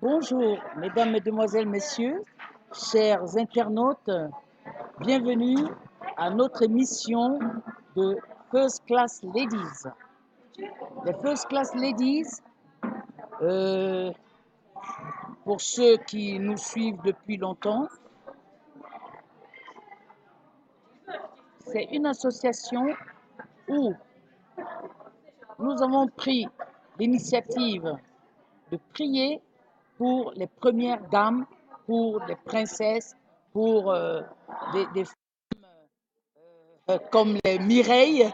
Bonjour, mesdames, mesdemoiselles, messieurs, chers internautes, bienvenue à notre émission de First Class Ladies. Les First Class Ladies, pour ceux qui nous suivent depuis longtemps, c'est une association où nous avons pris l'initiative de prier pour les premières dames, pour les princesses, pour des femmes comme les Mireille.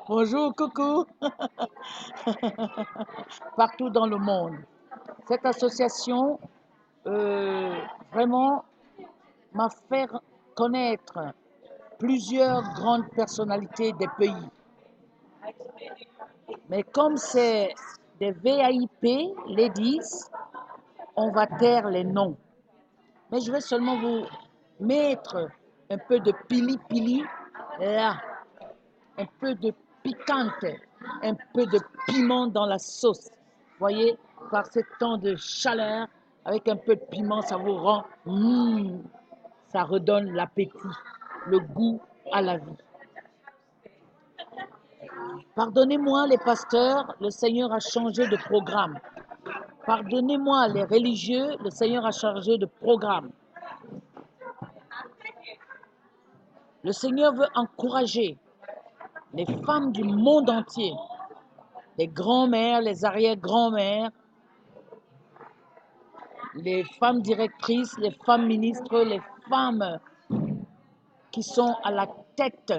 Bonjour, coucou. Partout dans le monde. Cette association vraiment m'a fait connaître plusieurs grandes personnalités des pays. Mais comme c'est des VIP, ladies, on va taire les noms. Mais je vais seulement vous mettre un peu de pili-pili là, un peu de piquante, un peu de piment dans la sauce. Voyez, par ce temps de chaleur, avec un peu de piment, ça vous rend, ça redonne l'appétit, le goût à la vie. Pardonnez-moi les pasteurs, le Seigneur a changé de programme. Pardonnez-moi les religieux, le Seigneur a changé de programme. Le Seigneur veut encourager les femmes du monde entier, les grands-mères, les arrière-grands-mères, les femmes directrices, les femmes ministres, les femmes qui sont à la tête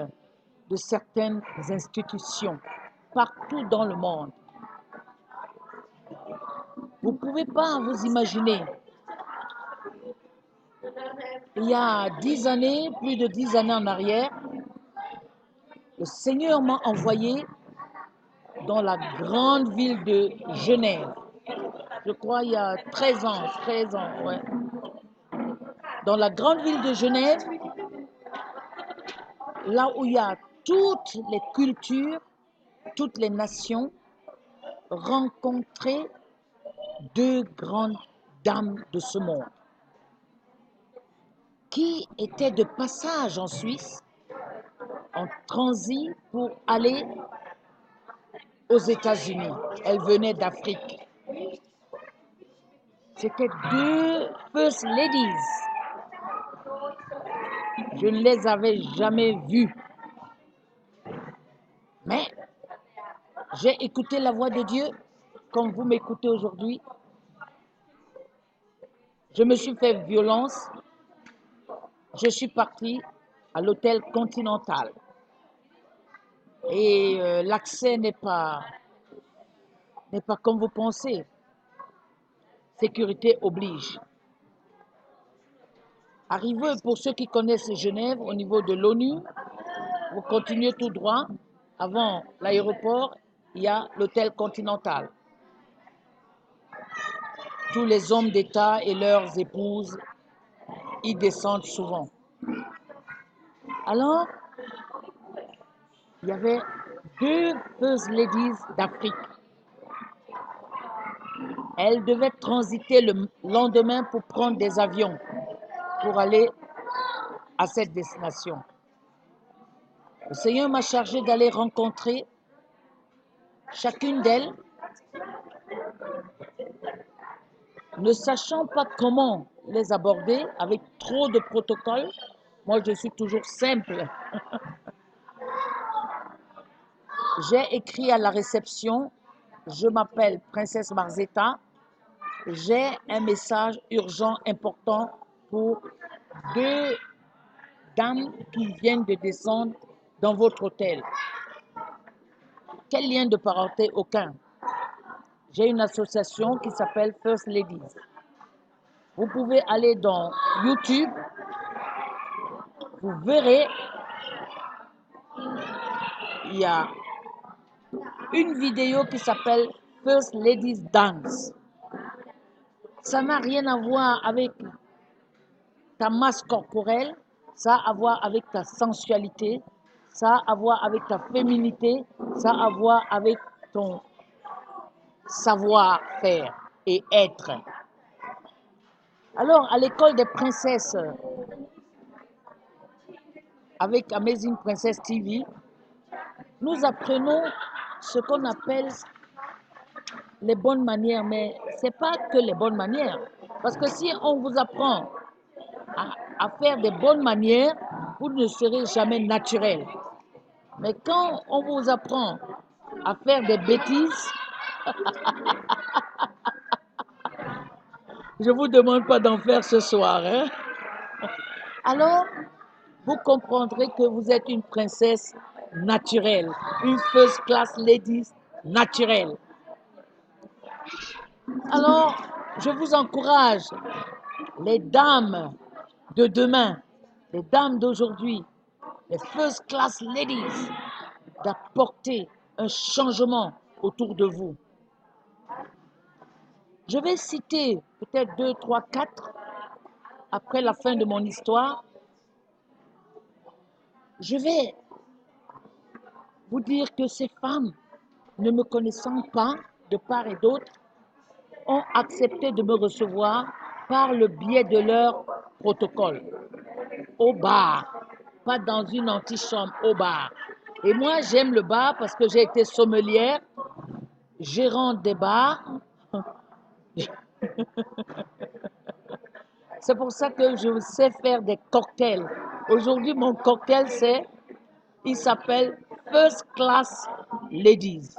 de certaines institutions partout dans le monde. Vous ne pouvez pas vous imaginer, il y a 10 années, plus de 10 années en arrière, le Seigneur m'a envoyé dans la grande ville de Genève. Je crois il y a 13 ans, ouais. Dans la grande ville de Genève, là où il y a toutes les cultures, toutes les nations, rencontrer deux grandes dames de ce monde qui étaient de passage en Suisse, en transit pour aller aux États-Unis. Elles venaient d'Afrique. C'était deux first ladies. Je ne les avais jamais vues. Mais j'ai écouté la voix de Dieu comme vous m'écoutez aujourd'hui. Je me suis fait violence. Je suis partie à l'hôtel Continental. Et l'accès n'est pas comme vous pensez. Sécurité oblige. Arrivé pour ceux qui connaissent Genève au niveau de l'ONU, vous continuez tout droit. Avant l'aéroport, il y a l'hôtel Continental. Tous les hommes d'État et leurs épouses y descendent souvent. Alors, il y avait deux first ladies d'Afrique. Elles devaient transiter le lendemain pour prendre des avions pour aller à cette destination. Le Seigneur m'a chargé d'aller rencontrer chacune d'elles, ne sachant pas comment les aborder avec trop de protocoles. Moi, je suis toujours simple. J'ai écrit à la réception, je m'appelle Princesse Marzetta, j'ai un message urgent, important pour deux dames qui viennent de descendre dans votre hôtel. Quel lien de parenté? Aucun. J'ai une association qui s'appelle First Ladies. Vous pouvez aller dans YouTube, vous verrez, il y a une vidéo qui s'appelle First Ladies Dance. Ça n'a rien à voir avec ta masse corporelle, ça a à voir avec ta sensualité, ça a à voir avec ta féminité, ça a à voir avec ton savoir-faire et être. Alors, à l'école des princesses, avec Amazing Princess TV, nous apprenons ce qu'on appelle les bonnes manières, mais ce n'est pas que les bonnes manières. Parce que si on vous apprend à faire des bonnes manières, vous ne serez jamais naturel. Mais quand on vous apprend à faire des bêtises, je ne vous demande pas d'en faire ce soir. Hein? Alors, vous comprendrez que vous êtes une princesse naturelle, une first class lady naturelle. Alors, je vous encourage, les dames de demain, les dames d'aujourd'hui, les first class ladies, d'apporter un changement autour de vous. Je vais citer peut-être 2, 3, 4 après la fin de mon histoire. Je vais vous dire que ces femmes, ne me connaissant pas de part et d'autre, ont accepté de me recevoir par le biais de leur protocole, au bar, pas dans une antichambre, au bar. Et moi, j'aime le bar parce que j'ai été sommelière, gérante des bars. C'est pour ça que je sais faire des cocktails. Aujourd'hui, mon cocktail, il s'appelle First Class Ladies.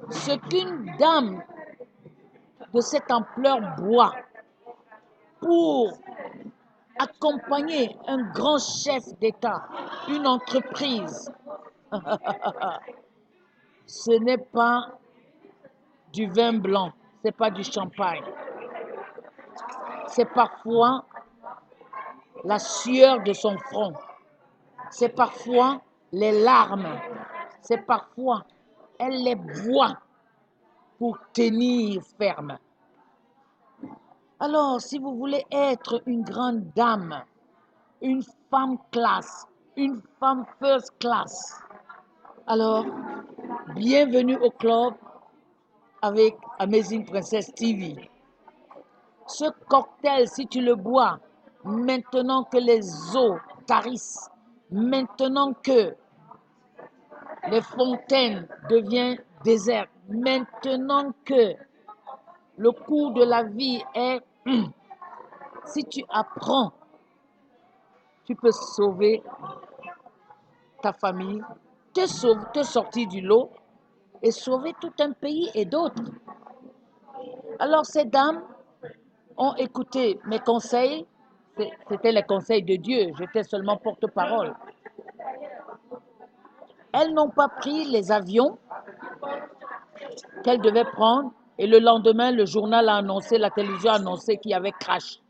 Ce qu'une dame de cette ampleur boit pour accompagner un grand chef d'État, une entreprise, ce n'est pas du vin blanc, ce n'est pas du champagne. C'est parfois la sueur de son front. C'est parfois les larmes. C'est parfois, elle les boit pour tenir ferme. Alors, si vous voulez être une grande dame, une femme classe, une femme first class, alors, bienvenue au club avec Amazing Princess TV. Ce cocktail, si tu le bois, maintenant que les eaux tarissent, maintenant que les fontaines deviennent désertes, maintenant que le cours de la vie est, si tu apprends, tu peux sauver ta famille, te sortir du lot et sauver tout un pays et d'autres. Alors ces dames ont écouté mes conseils, c'était les conseils de Dieu, j'étais seulement porte-parole. Elles n'ont pas pris les avions qu'elles devaient prendre et le lendemain, le journal a annoncé, la télévision a annoncé qu'il y avait crash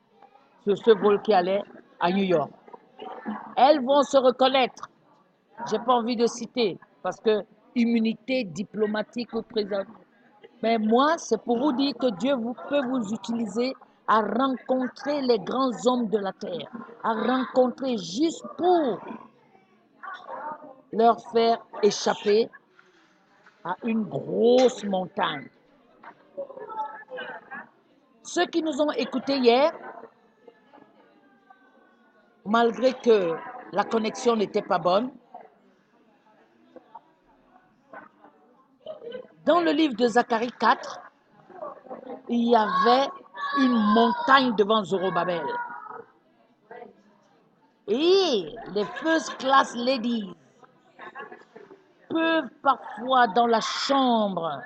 sur ce vol qui allait à New York. Elles vont se reconnaître. Je n'ai pas envie de citer parce que immunité diplomatique au président. Mais moi, c'est pour vous dire que Dieu peut vous utiliser à rencontrer les grands hommes de la terre, à rencontrer juste pour leur faire échapper à une grosse montagne. Ceux qui nous ont écoutés hier, malgré que la connexion n'était pas bonne, dans le livre de Zacharie 4, il y avait une montagne devant Zorobabel. Et les first class ladies peuvent parfois dans la chambre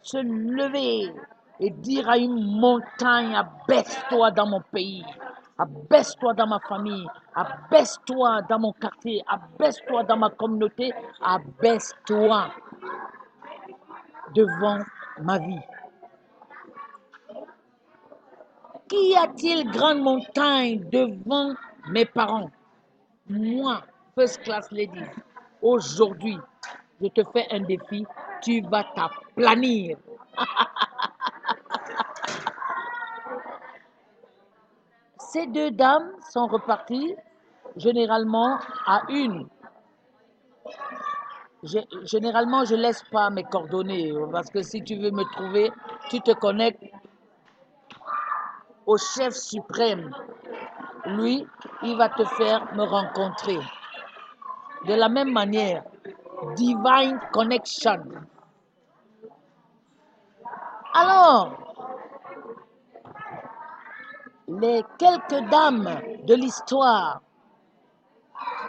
se lever et dire à une montagne, abaisse-toi dans mon pays, abaisse-toi dans ma famille, abaisse-toi dans mon quartier, abaisse-toi dans ma communauté, abaisse-toi devant ma vie. Qu'y a-t-il grande montagne devant mes parents? Moi, first class lady, aujourd'hui, je te fais un défi, tu vas t'aplanir. Ces deux dames sont reparties généralement à une. Généralement, je ne laisse pas mes coordonnées parce que si tu veux me trouver, tu te connectes au chef suprême. Lui, il va te faire me rencontrer. De la même manière, divine connection. Alors, les quelques dames de l'histoire,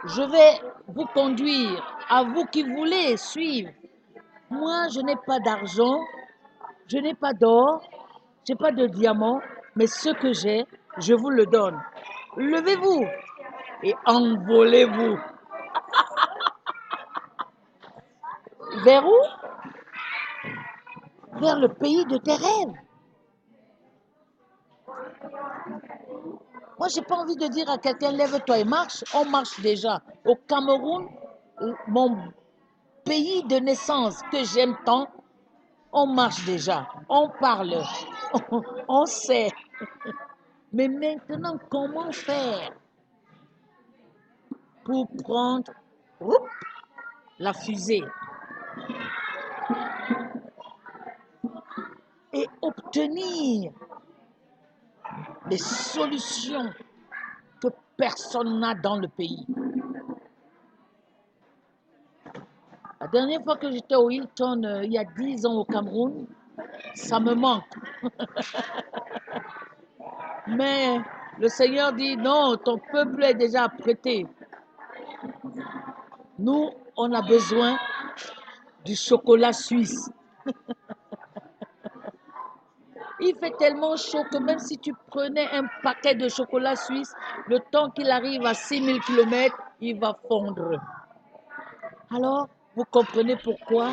je vais vous conduire, à vous qui voulez suivre. Moi, je n'ai pas d'argent, je n'ai pas d'or, je n'ai pas de diamant, mais ce que j'ai, je vous le donne. Levez-vous et envolez-vous. Vers où? Vers le pays de tes rêves. Moi, j'ai pas envie de dire à quelqu'un, lève-toi et marche. On marche déjà. Au Cameroun, mon pays de naissance que j'aime tant, on marche déjà. On parle. On sait. Mais maintenant, comment faire pour prendre la fusée et obtenir les solutions que personne n'a dans le pays? La dernière fois que j'étais au Hilton, il y a 10 ans au Cameroun, ça me manque. Mais le Seigneur dit, non, ton peuple est déjà prêté. Nous, on a besoin du chocolat suisse. Il fait tellement chaud que même si tu prenais un paquet de chocolat suisse, le temps qu'il arrive à 6000 km, il va fondre. Alors, vous comprenez pourquoi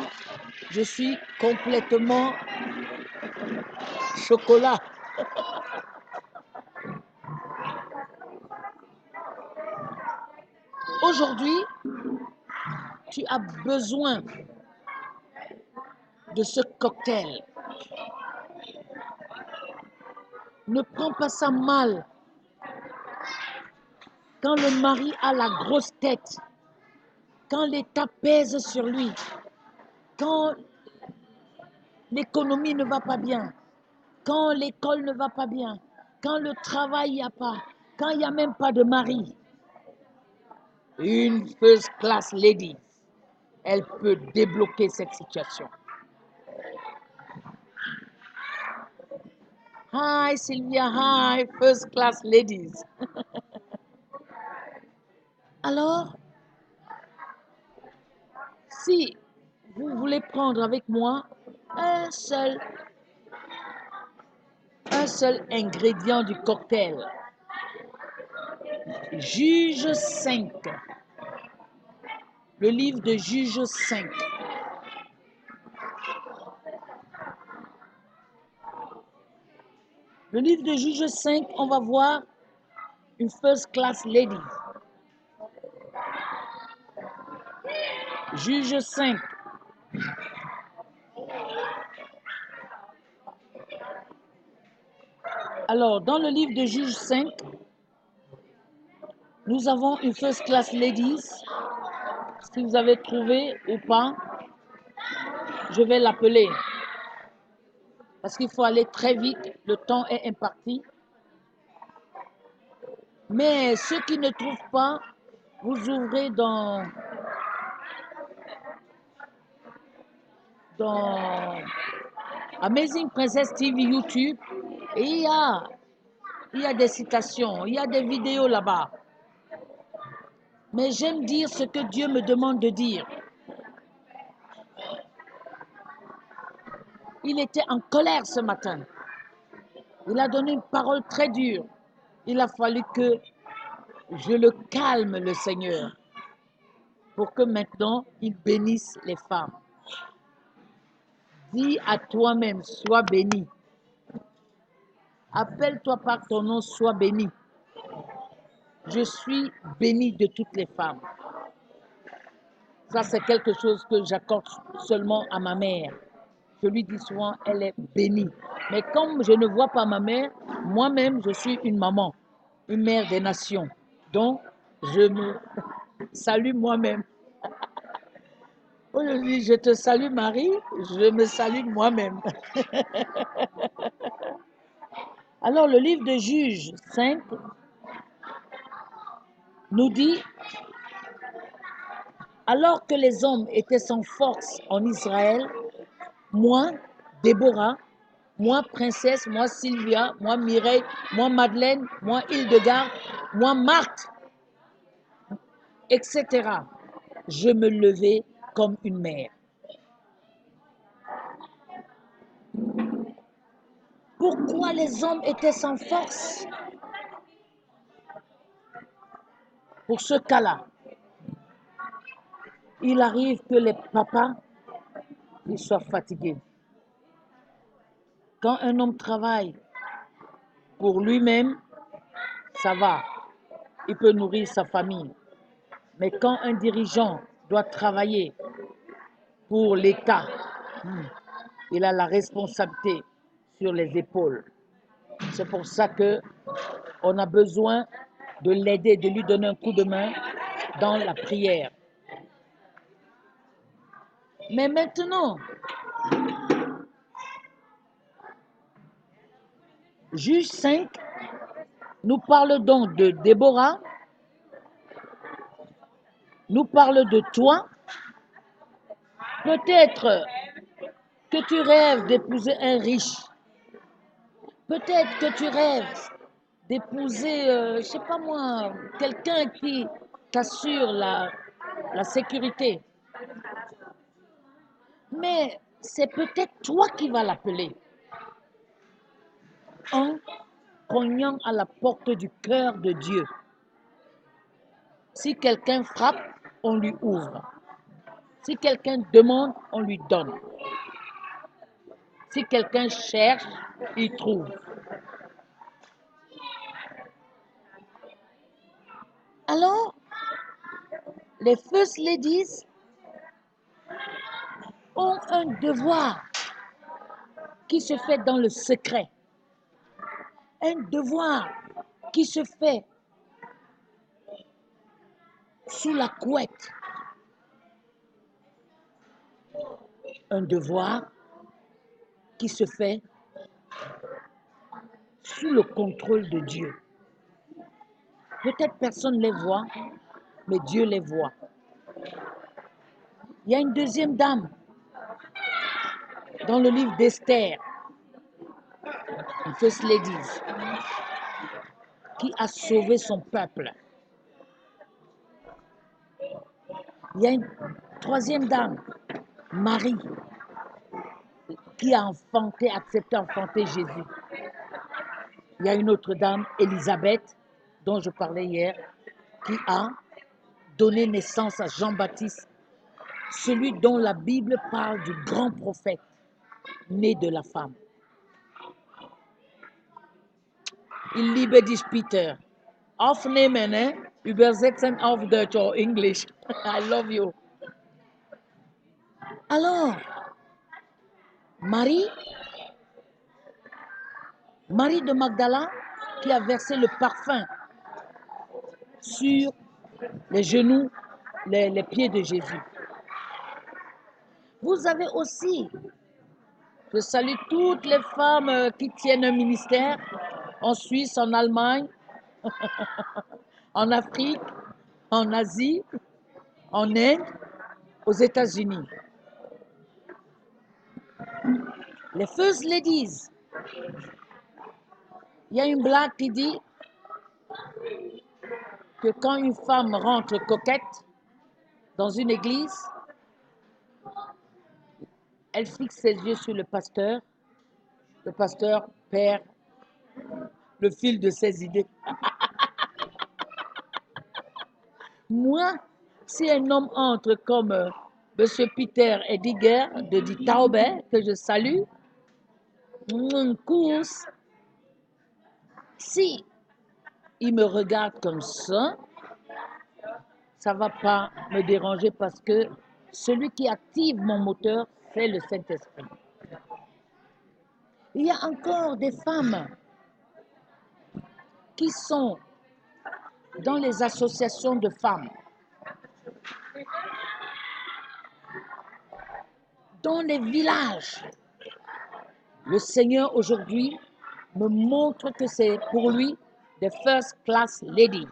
je suis complètement chocolat. Aujourd'hui, tu as besoin de ce cocktail. Ne prends pas ça mal. Quand le mari a la grosse tête, quand l'État pèse sur lui, quand l'économie ne va pas bien, quand l'école ne va pas bien, quand le travail n'y a pas, quand il n'y a même pas de mari, une first class lady, elle peut débloquer cette situation. Hi Sylvia, hi first class ladies. Alors, si vous voulez prendre avec moi un seul ingrédient du cocktail, Juge 5, le livre de Juge 5. Le livre de Juge 5, on va voir une first class lady. Juge 5. Alors, dans le livre de Juge 5, nous avons une first class ladies. Si vous avez trouvé ou pas, je vais l'appeler. Parce qu'il faut aller très vite, le temps est imparti. Mais ceux qui ne trouvent pas, vous ouvrez dans Amazing Princess TV YouTube et il y a des citations, il y a des vidéos là-bas. Mais j'aime dire ce que Dieu me demande de dire. Il était en colère ce matin. Il a donné une parole très dure. Il a fallu que je le calme, le Seigneur, pour que maintenant il bénisse les femmes. Dis à toi-même, sois béni. Appelle-toi par ton nom, sois béni. Je suis béni de toutes les femmes. Ça, c'est quelque chose que j'accorde seulement à ma mère. Je lui dis souvent, elle est bénie. Mais comme je ne vois pas ma mère, moi-même, je suis une maman, une mère des nations. Donc, je me salue moi-même. Aujourd'hui, je te salue Marie, je me salue moi-même. Alors le livre de Juges 5 nous dit, alors que les hommes étaient sans force en Israël, moi, Déborah, moi, princesse, moi, Sylvia, moi, Mireille, moi, Madeleine, moi, Hildegarde, moi, Marthe, etc. Je me levais comme une mère. Pourquoi les hommes étaient sans force? Pour ce cas-là, il arrive que les papas ils soient fatigués. Quand un homme travaille pour lui-même, ça va, il peut nourrir sa famille. Mais quand un dirigeant doit travailler pour l'État, il a la responsabilité sur les épaules. C'est pour ça que on a besoin de l'aider, de lui donner un coup de main dans la prière. Mais maintenant, Juge 5 nous parle donc de Déborah, nous parle de toi. Peut-être que tu rêves d'épouser un riche. Peut-être que tu rêves d'épouser, je ne sais pas moi, quelqu'un qui t'assure la sécurité. Mais c'est peut-être toi qui vas l'appeler en cognant à la porte du cœur de Dieu. Si quelqu'un frappe, on lui ouvre. Si quelqu'un demande, on lui donne. Si quelqu'un cherche, il trouve. Alors, les First Ladies ont un devoir qui se fait dans le secret. Un devoir qui se fait sous la couette. Un devoir qui se fait sous le contrôle de Dieu. Peut-être personne ne les voit, mais Dieu les voit. Il y a une deuxième dame dans le livre d'Esther, une First Ladies, qui a sauvé son peuple. Il y a une troisième dame, Marie, qui a enfanté, accepté d'enfanter Jésus. Il y a une autre dame, Élisabeth, dont je parlais hier, qui a donné naissance à Jean-Baptiste, celui dont la Bible parle du grand prophète, né de la femme. Ich liebe dich, Peter. Aufnehmen, übersetzen auf Deutsch or English. I love you. Alors, Marie de Magdala, qui a versé le parfum sur les genoux, les pieds de Jésus. Vous avez aussi, je salue toutes les femmes qui tiennent un ministère en Suisse, en Allemagne, en Afrique, en Asie, en Inde, aux États-Unis. Les First Ladies. Il y a une blague qui dit que quand une femme rentre coquette dans une église, elle fixe ses yeux sur le pasteur perd le fil de ses idées. Moi, si un homme entre comme M. Peter Ediger de Die Taube, que je salue, course, si il me regarde comme ça ne va pas me déranger parce que celui qui active mon moteur, c'est le Saint-Esprit. Il y a encore des femmes qui sont dans les associations de femmes, dans les villages. Le Seigneur aujourd'hui me montre que c'est pour lui des first class ladies.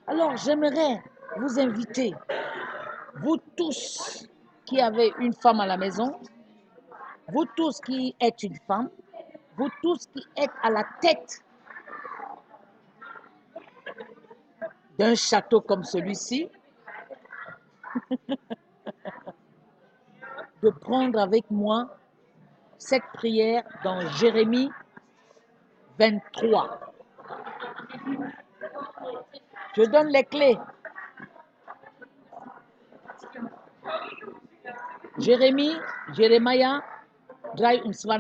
Alors j'aimerais vous inviter, vous tous qui avez une femme à la maison, vous tous qui êtes une femme, vous tous qui êtes à la tête d'un château comme celui-ci, de prendre avec moi cette prière dans Jérémie 23. Je donne les clés. Jérémia 23.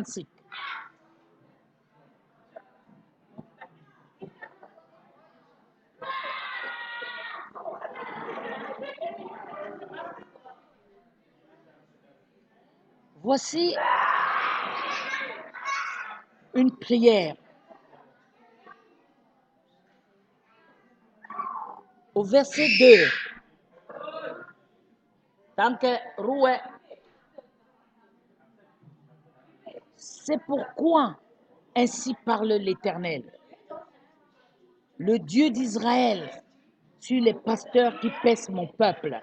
Voici une prière. Au verset 2. Danke, Ruhe. C'est pourquoi ainsi parle l'Éternel, le Dieu d'Israël, sur les pasteurs qui paissent mon peuple.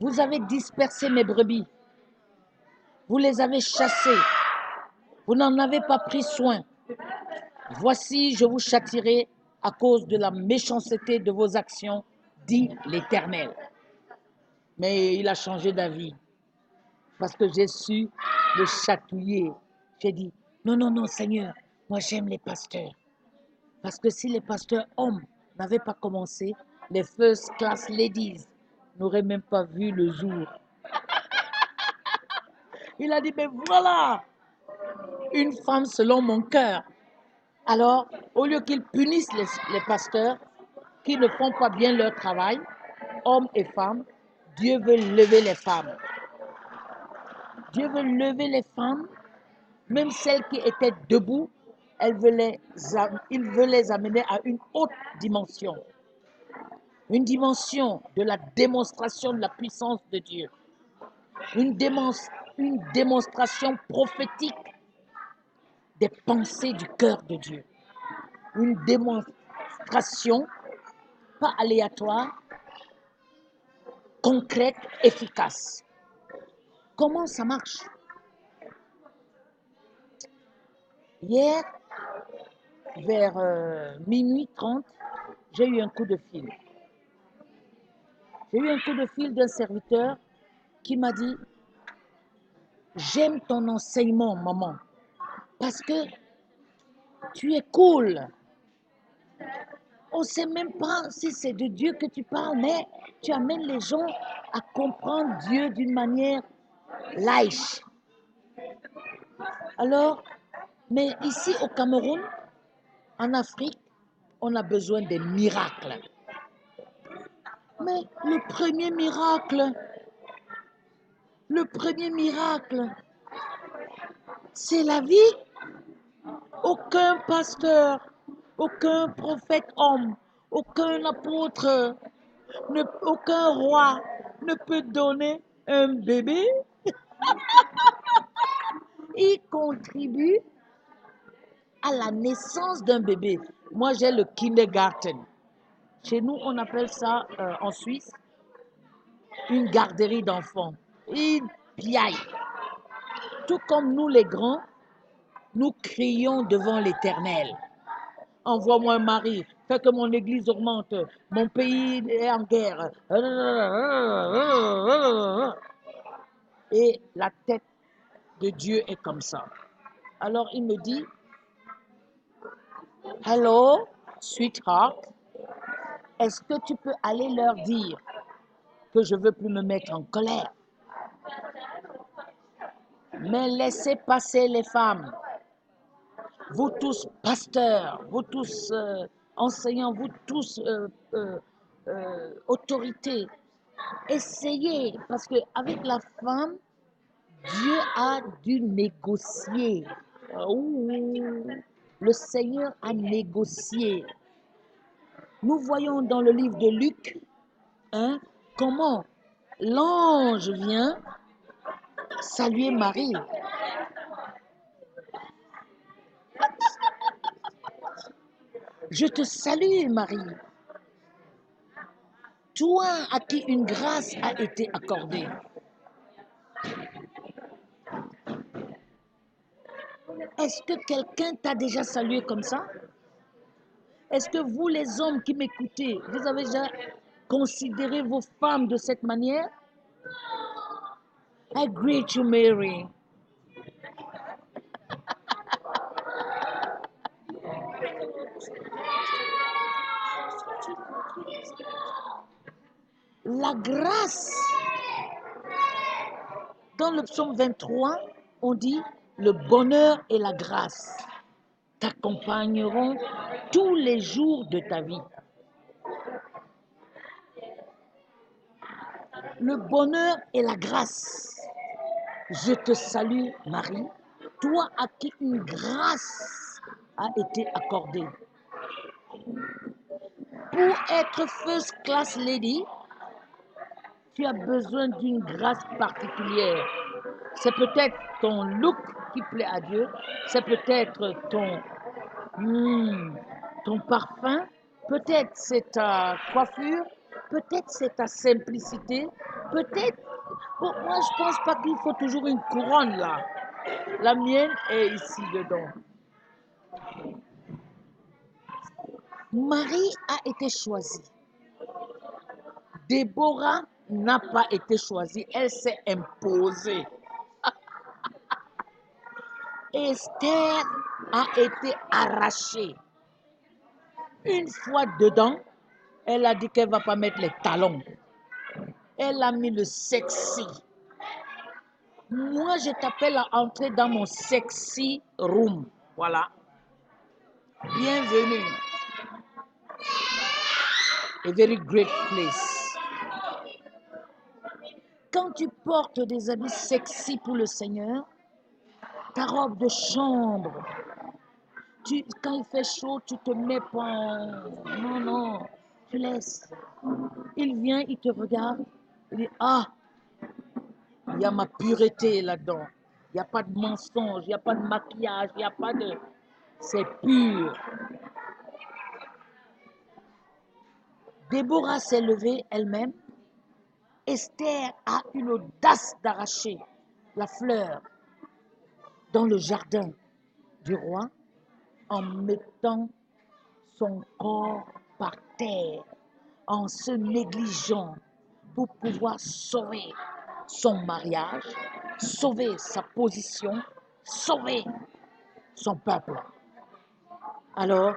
Vous avez dispersé mes brebis, vous les avez chassées, vous n'en avez pas pris soin. Voici, je vous châtierai à cause de la méchanceté de vos actions, dit l'Éternel. Mais il a changé d'avis, parce que j'ai su le chatouiller. J'ai dit, non, non, non, Seigneur, moi j'aime les pasteurs. Parce que si les pasteurs hommes n'avaient pas commencé, les first class ladies n'auraient même pas vu le jour. Il a dit, mais voilà, une femme selon mon cœur. Alors, au lieu qu'ils punissent les pasteurs qui ne font pas bien leur travail, hommes et femmes, Dieu veut lever les femmes. Dieu veut lever les femmes, même celles qui étaient debout, il veut les amener à une haute dimension. Une dimension de la démonstration de la puissance de Dieu. Une démonstration prophétique des pensées du cœur de Dieu. Une démonstration, pas aléatoire, concrète, efficace. Comment ça marche? Hier, vers minuit 30, j'ai eu un coup de fil. J'ai eu un coup de fil d'un serviteur qui m'a dit « J'aime ton enseignement, maman, parce que tu es cool. On ne sait même pas si c'est de Dieu que tu parles, mais tu amènes les gens à comprendre Dieu d'une manière lâche. » Alors, mais ici au Cameroun, en Afrique, on a besoin des miracles. Mais le premier miracle, c'est la vie. Aucun pasteur, aucun prophète homme, aucun apôtre, aucun roi ne peut donner un bébé. Il contribue à la naissance d'un bébé. Moi, j'ai le kindergarten. Chez nous, on appelle ça en Suisse une garderie d'enfants. Une piaille. Tout comme nous les grands, nous crions devant l'Éternel. Envoie-moi un mari, fais que mon église augmente, mon pays est en guerre. Et la tête de Dieu est comme ça. Alors il me dit, hello, sweetheart, est-ce que tu peux aller leur dire que je ne veux plus me mettre en colère? Mais laissez passer les femmes. Vous tous pasteurs, vous tous enseignants, vous tous autorités, essayez, parce qu'avec la femme, Dieu a dû négocier. Le Seigneur a négocié. Nous voyons dans le livre de Luc comment l'ange vient saluer Marie. Je te salue, Marie, toi à qui une grâce a été accordée. Est-ce que quelqu'un t'a déjà salué comme ça? Est-ce que vous, les hommes qui m'écoutez, vous avez déjà considéré vos femmes de cette manière? I greet you, Mary. La grâce. Dans le psaume 23, on dit le bonheur et la grâce t'accompagneront tous les jours de ta vie. Le bonheur et la grâce. Je te salue, Marie, toi à qui une grâce a été accordée. Pour être first class lady, tu as besoin d'une grâce particulière. C'est peut-être ton look qui plaît à Dieu, c'est peut-être ton parfum, peut-être c'est ta coiffure, peut-être c'est ta simplicité, peut-être... Bon, moi, je pense pas qu'il faut toujours une couronne là. La mienne est ici dedans. Marie a été choisie. Déborah n'a pas été choisie, elle s'est imposée. Esther a été arrachée. Une fois dedans, elle a dit qu'elle ne va pas mettre les talons. Elle a mis le sexy. Moi, je t'appelle à entrer dans mon sexy room. Voilà. Bienvenue. A very great place. Quand tu portes des habits sexy pour le Seigneur, ta robe de chambre, quand il fait chaud, tu te mets pas... Non, non, tu laisses. Il vient, il te regarde, il dit, ah, il y a ma pureté là-dedans. Il n'y a pas de mensonge, il n'y a pas de maquillage, il n'y a pas de... C'est pur. Déborah s'est levée elle-même. Esther a eu l'audace d'arracher la fleur dans le jardin du roi en mettant son corps par terre, en se négligeant pour pouvoir sauver son mariage, sauver sa position, sauver son peuple. Alors,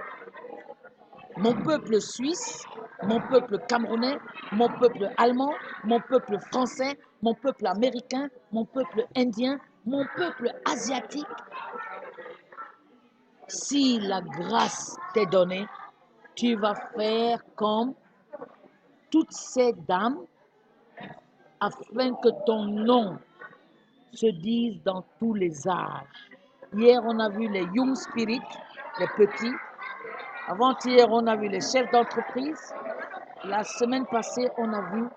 mon peuple suisse, mon peuple camerounais, mon peuple allemand, mon peuple français, mon peuple américain, mon peuple indien, mon peuple asiatique, si la grâce t'est donnée, tu vas faire comme toutes ces dames afin que ton nom se dise dans tous les âges. Hier, on a vu les Young Spirit, les petits. Avant-hier, on a vu les chefs d'entreprise. La semaine passée, on a vu,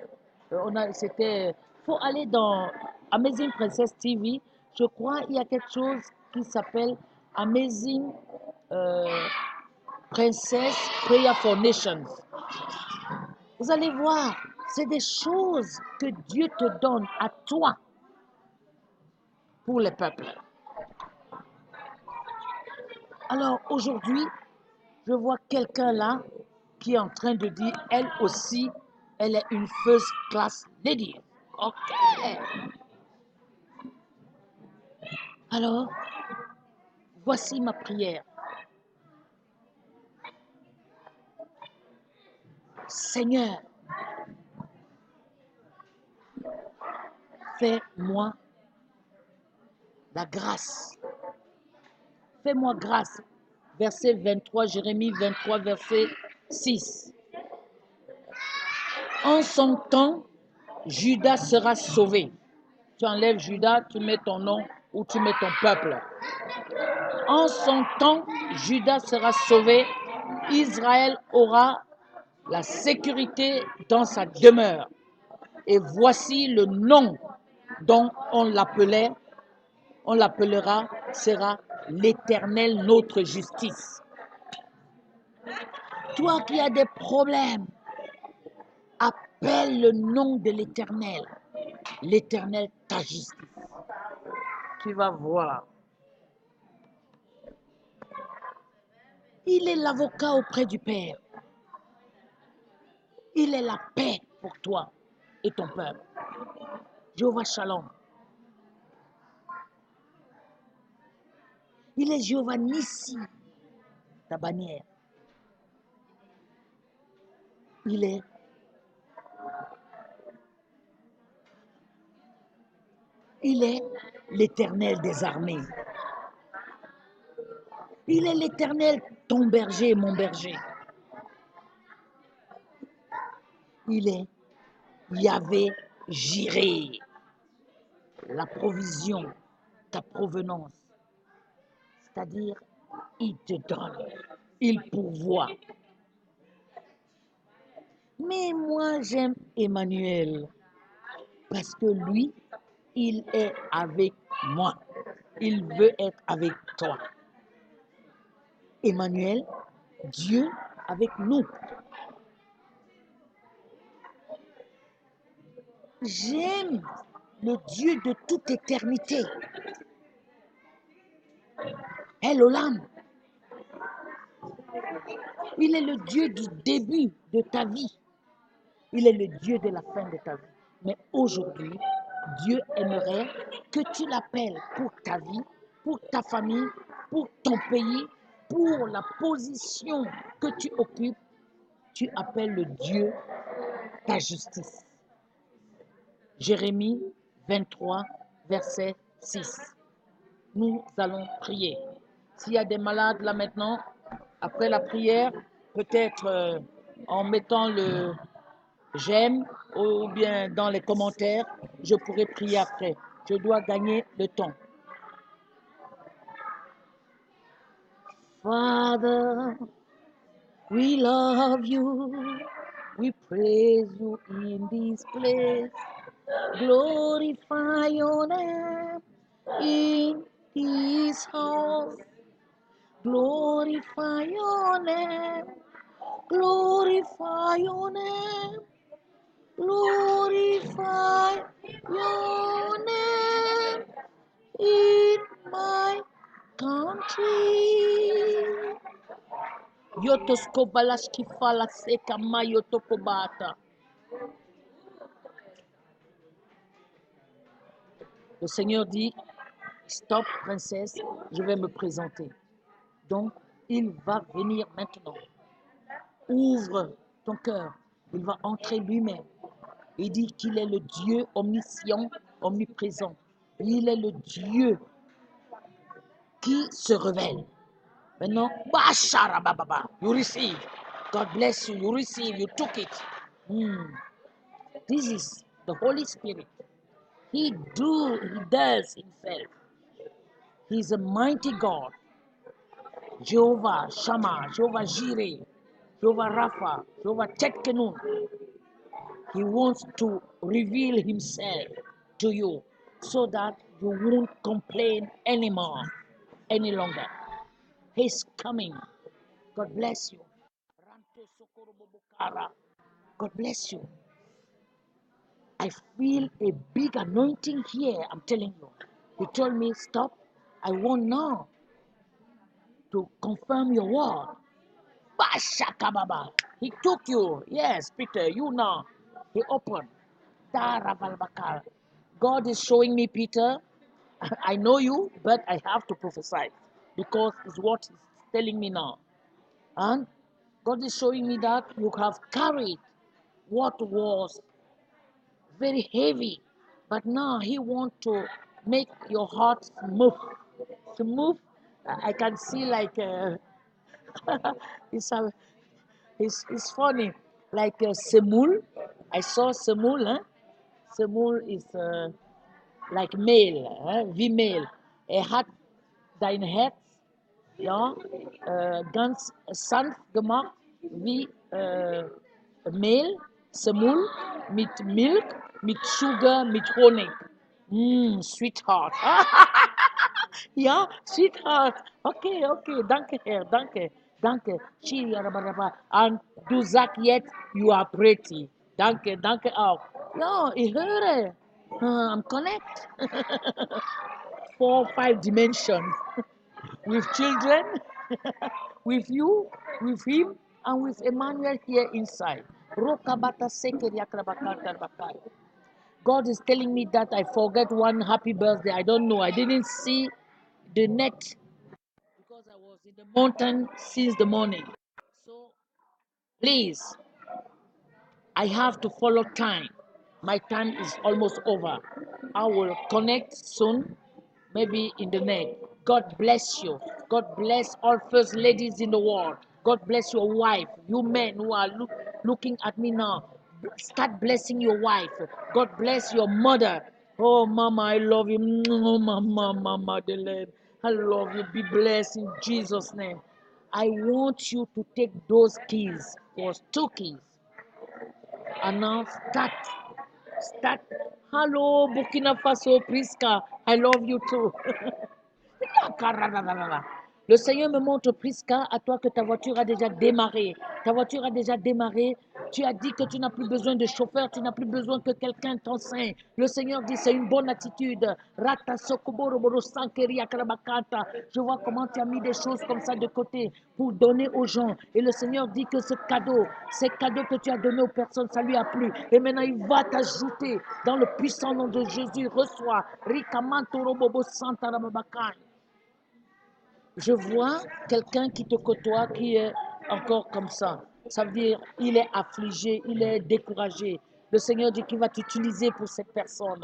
c'était, faut aller dans Amazing Princess TV. Je crois il y a quelque chose qui s'appelle Amazing Princess Prayer for Nations. Vous allez voir, c'est des choses que Dieu te donne à toi pour les peuples. Alors aujourd'hui, je vois quelqu'un là qui est en train de dire, elle aussi, elle est une first class lady. Ok. Alors, voici ma prière. Seigneur, fais-moi la grâce. Fais-moi grâce. Verset 23, Jérémie 23, verset 6. En son temps, Judas sera sauvé. Tu enlèves Judas, tu mets ton nom ou tu mets ton peuple. En son temps, Judas sera sauvé. Israël aura la sécurité dans sa demeure. Et voici le nom dont on l'appellera, sera l'Éternel notre justice. Toi qui as des problèmes, appelle le nom de l'Éternel. L'Éternel ta justice. Tu vas voir. Il est l'avocat auprès du Père. Il est la paix pour toi et ton peuple. Jéhovah Shalom. Il est Jéhovah Nissi, ta bannière. Il est l'Éternel des armées. Il est l'Éternel, ton berger et mon berger. Il est Yahvé Jiré, la provision, ta provenance. C'est-à-dire, il te donne, il pourvoit. Mais moi, j'aime Emmanuel parce que lui, il est avec moi. Il veut être avec toi. Emmanuel, Dieu avec nous. J'aime le Dieu de toute éternité. Elolam. Il est le Dieu du début de ta vie. Il est le Dieu de la fin de ta vie. Mais aujourd'hui, Dieu aimerait que tu l'appelles pour ta vie, pour ta famille, pour ton pays, pour la position que tu occupes. Tu appelles le Dieu ta justice. Jérémie 23, verset 6. Nous allons prier. S'il y a des malades là maintenant, après la prière, peut-être en mettant le j'aime ou bien dans les commentaires, je pourrai prier après. Je dois gagner le temps. Father, we love you. We praise you in this place. Glorify your name in this house. Glorify your name. Glorify your name. Glorify your name in my country. Yotoskobalaskifala seka mayotokobata. Le Seigneur dit, stop princesse, je vais me présenter. Donc, il va venir maintenant. Ouvre ton cœur. Il va entrer lui-même. Il dit qu'il est le Dieu omniscient, omniprésent. Il est le Dieu qui se révèle. Maintenant, you receive. God bless you. You receive. You took it. This is the Holy Spirit. He does himself. He is a mighty God. Jehovah Shammah, Jehovah Jireh, Jehovah Rapha, Jehovah Tedkenu. He wants to reveal himself to you so that you won't complain anymore, any longer. He's coming. God bless you. God bless you. I feel a big anointing here, I'm telling you. He told me, stop. I want now to confirm your word. Bashakababa. He took you. Yes, Peter, you now. He opened. God is showing me, Peter, I know you, but I have to prophesy because it's what he's telling me now. And God is showing me that you have carried what was very heavy, but now he wants to make your heart smooth. Smooth. I can see like it's funny, like semoule. I saw semoule. Semoule is like male, female. Er hat dein Herz, ja, ganz sanft gemacht, wie Mehl, Semoule, mit Milk, mit Sugar, mit Honig. Sweetheart. Ja, Sweetheart. Okay, danke Herr, danke. Danke. And du sagst jetzt, you are pretty. Danke, danke auch. Ja, ich höre. I'm connect. 4, 5 dimensions. With children, with you, with him, and with Emmanuel here inside. God is telling me that I forget one happy birthday. I don't know. I didn't see the net because I was in the mountain since the morning. So please, I have to follow time. My time is almost over. I will connect soon, maybe in the net. God bless you. God bless all first ladies in the world. God bless your wife. You men who are looking at me now, start blessing your wife. God bless your mother. Oh, Mama, I love you. Oh, Mama, Madeleine, I love you. Be blessed in Jesus' name. I want you to take those keys. There's 2 keys. And now start. Hello, Burkina Faso, Priska. I love you too. Le Seigneur me montre, Priska, à toi que ta voiture a déjà démarré. Ta voiture a déjà démarré. Tu as dit que tu n'as plus besoin de chauffeur, tu n'as plus besoin que quelqu'un t'enseigne. Le Seigneur dit, c'est une bonne attitude. Je vois comment tu as mis des choses comme ça de côté pour donner aux gens. Et le Seigneur dit que ce cadeau, ces cadeaux que tu as donnés aux personnes, ça lui a plu. Et maintenant, il va t'ajouter dans le puissant nom de Jésus. Reçois. Je vois quelqu'un qui te côtoie qui est encore comme ça. Ça veut dire il est affligé, il est découragé. Le Seigneur dit qu'il va t'utiliser pour cette personne.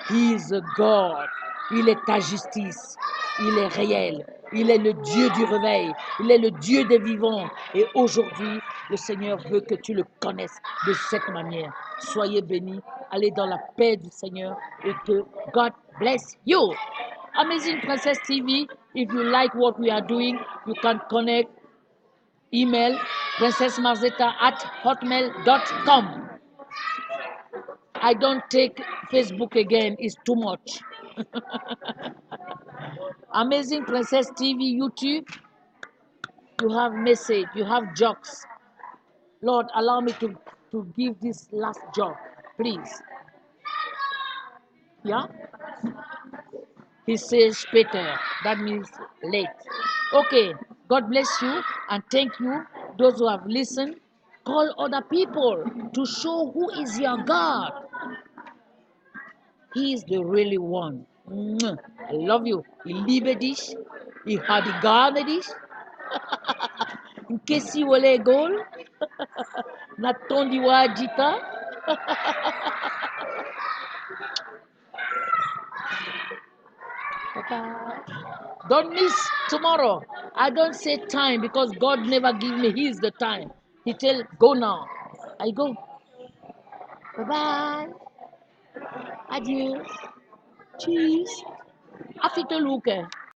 He is a God. Il est ta justice. Il est réel. Il est le Dieu du réveil. Il est le Dieu des vivants. Et aujourd'hui, le Seigneur veut que tu le connaisses de cette manière. Soyez bénis. Allez dans la paix du Seigneur et que God bless you. Amazing Princess TV. If you like what we are doing, you can connect. Email princessmarzetta@hotmail.com. I don't take Facebook again. It's too much. Amazing Princess TV, YouTube. You have message. You have jokes. Lord, allow me to give this last joke, please. Yeah? He says später. That means late. Okay. God bless you and thank you, those who have listened. Call other people to show who is your God. He is the really one. I love you. Ich liebe dich. Ich habe gerne dich. Nkesi wole gol. Natondi wa jita. Don't miss tomorrow. I don't say time because God never give me his the time. He tell go now. I go. Bye bye. Adieu. Cheese. Afite luke.